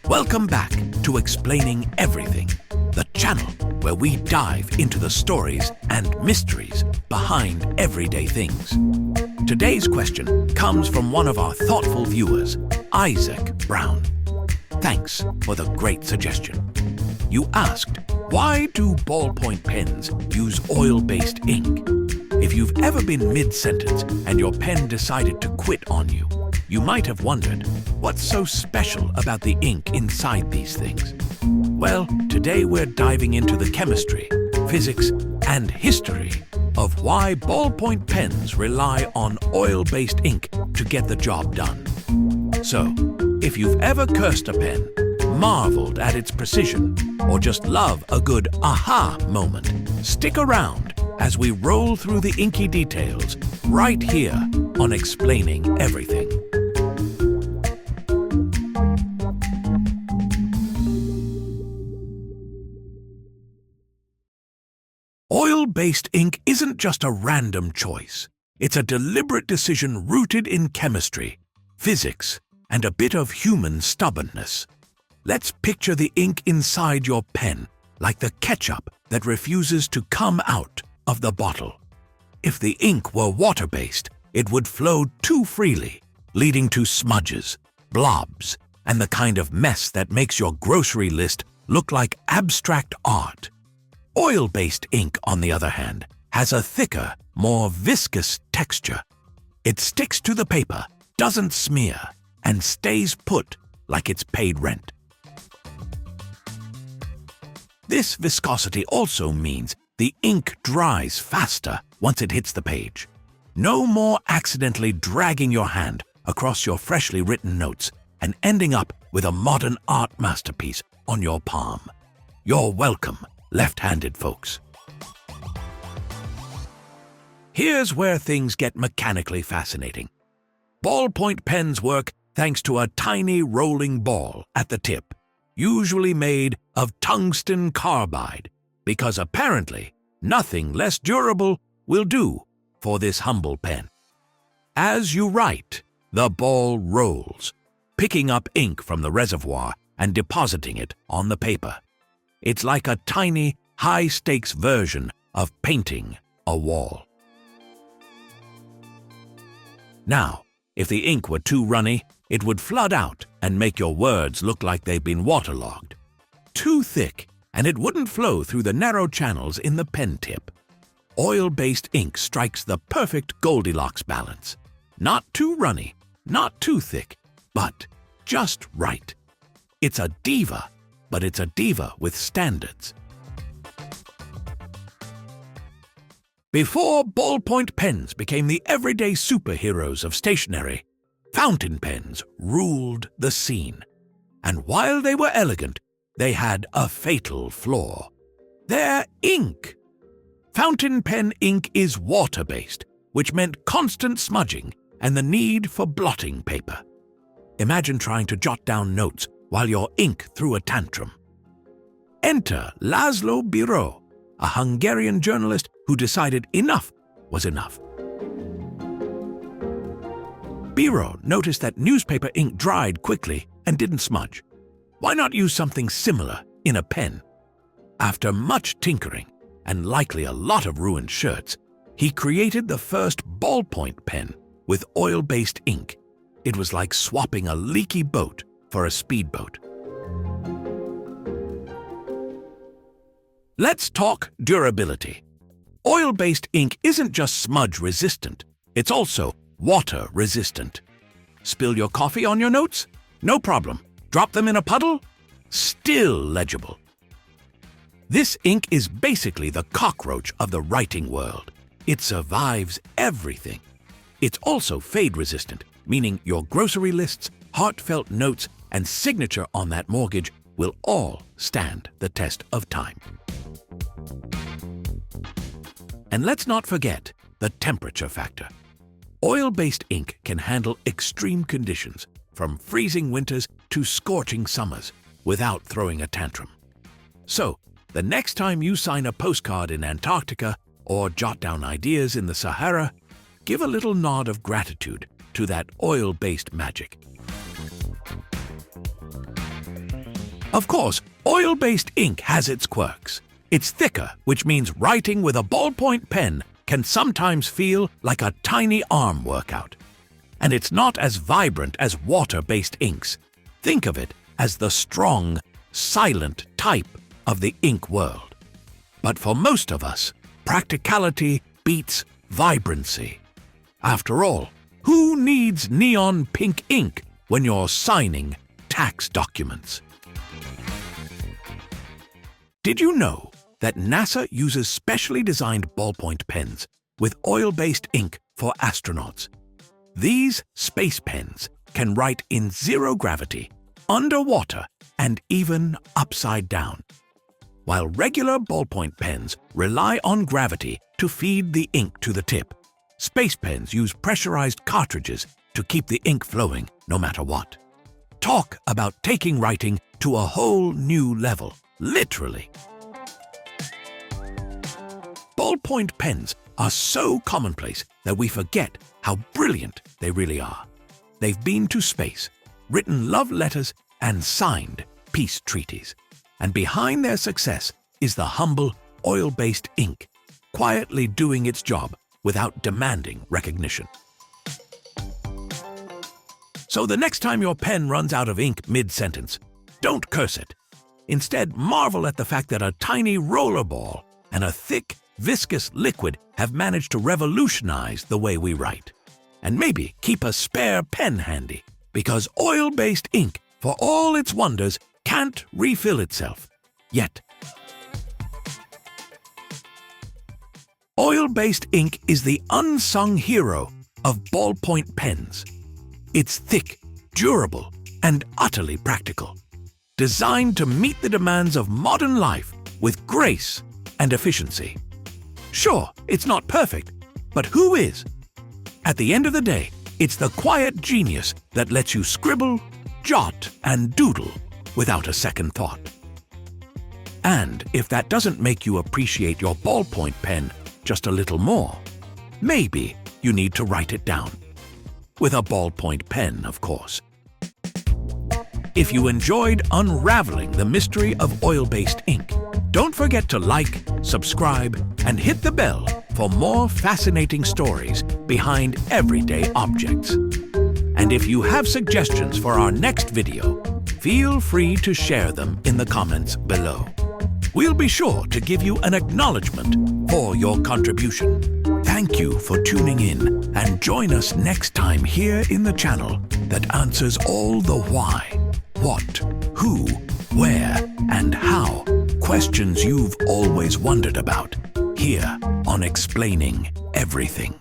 Welcome back to Explaining Everything, the channel where we dive into the stories and mysteries behind everyday things. Today's question comes from one of our thoughtful viewers, Isaac Brown. Thanks for the great suggestion. You asked, why do ballpoint pens use oil-based ink? If you've ever been mid-sentence and your pen decided to quit on you, you might have wondered, what's so special about the ink inside these things? Well, today we're diving into the chemistry, physics, and history of why ballpoint pens rely on oil-based ink to get the job done. So, if you've ever cursed a pen, marveled at its precision, or just love a good aha moment, stick around as we roll through the inky details right here on Explaining Everything. Oil-based ink isn't just a random choice. It's a deliberate decision rooted in chemistry, physics, and a bit of human stubbornness. Let's picture the ink inside your pen like the ketchup that refuses to come out of the bottle. If the ink were water-based, it would flow too freely, leading to smudges, blobs, and the kind of mess that makes your grocery list look like abstract art. Oil-based ink, on the other hand, has a thicker, more viscous texture. It sticks to the paper, doesn't smear, and stays put like it's paid rent. This viscosity also means the ink dries faster once it hits the page. No more accidentally dragging your hand across your freshly written notes and ending up with a modern art masterpiece on your palm. You're welcome, left-handed folks. Here's where things get mechanically fascinating. Ballpoint pens work thanks to a tiny rolling ball at the tip, usually made of tungsten carbide, because apparently nothing less durable will do for this humble pen. As you write, the ball rolls, picking up ink from the reservoir and depositing it on the paper. It's like a tiny, high-stakes version of painting a wall. Now, if the ink were too runny, it would flood out and make your words look like they've been waterlogged. Too thick, and it wouldn't flow through the narrow channels in the pen tip. Oil-based ink strikes the perfect Goldilocks balance. Not too runny, not too thick, but just right. It's a diva, but it's a diva with standards. Before ballpoint pens became the everyday superheroes of stationery, fountain pens ruled the scene. And while they were elegant, they had a fatal flaw. Their ink. Fountain pen ink is water-based, which meant constant smudging and the need for blotting paper. Imagine trying to jot down notes while your ink threw a tantrum. Enter Laszlo Biro, a Hungarian journalist who decided enough was enough. Biro noticed that newspaper ink dried quickly and didn't smudge. Why not use something similar in a pen? After much tinkering, and likely a lot of ruined shirts, he created the first ballpoint pen with oil-based ink. It was like swapping a leaky boat for a speedboat. Let's talk durability. Oil-based ink isn't just smudge-resistant, it's also water-resistant. Spill your coffee on your notes? No problem. Drop them in a puddle? Still legible. This ink is basically the cockroach of the writing world. It survives everything. It's also fade-resistant, meaning your grocery lists, heartfelt notes, and signature on that mortgage will all stand the test of time. And let's not forget the temperature factor. Oil-based ink can handle extreme conditions, from freezing winters to scorching summers, without throwing a tantrum. So, the next time you sign a postcard in Antarctica or jot down ideas in the Sahara, give a little nod of gratitude to that oil-based magic. Of course, oil-based ink has its quirks. It's thicker, which means writing with a ballpoint pen can sometimes feel like a tiny arm workout. And it's not as vibrant as water-based inks. Think of it as the strong, silent type of the ink world. But for most of us, practicality beats vibrancy. After all, who needs neon pink ink when you're signing tax documents? Did you know that NASA uses specially designed ballpoint pens with oil-based ink for astronauts? These space pens can write in zero gravity, underwater, and even upside down. While regular ballpoint pens rely on gravity to feed the ink to the tip, space pens use pressurized cartridges to keep the ink flowing no matter what. Talk about taking writing to a whole new level, literally. Ballpoint pens are so commonplace that we forget how brilliant they really are. They've been to space, written love letters, and signed peace treaties. And behind their success is the humble, oil-based ink, quietly doing its job without demanding recognition. So the next time your pen runs out of ink mid-sentence, don't curse it. Instead, marvel at the fact that a tiny roller ball and a thick, viscous liquid have managed to revolutionize the way we write. And maybe keep a spare pen handy, because oil-based ink, for all its wonders, can't refill itself. Yet. Oil-based ink is the unsung hero of ballpoint pens. It's thick, durable, and utterly practical, designed to meet the demands of modern life with grace and efficiency. Sure, it's not perfect, but who is? At the end of the day, it's the quiet genius that lets you scribble, jot, and doodle without a second thought. And if that doesn't make you appreciate your ballpoint pen just a little more, maybe you need to write it down. With a ballpoint pen, of course. If you enjoyed unraveling the mystery of oil-based ink, don't forget to like, subscribe, and hit the bell for more fascinating stories behind everyday objects. And if you have suggestions for our next video, feel free to share them in the comments below. We'll be sure to give you an acknowledgement for your contribution. Thank you for tuning in, and join us next time here in the channel that answers all the why, what, who, where, and how questions you've always wondered about, here on Explaining Everything.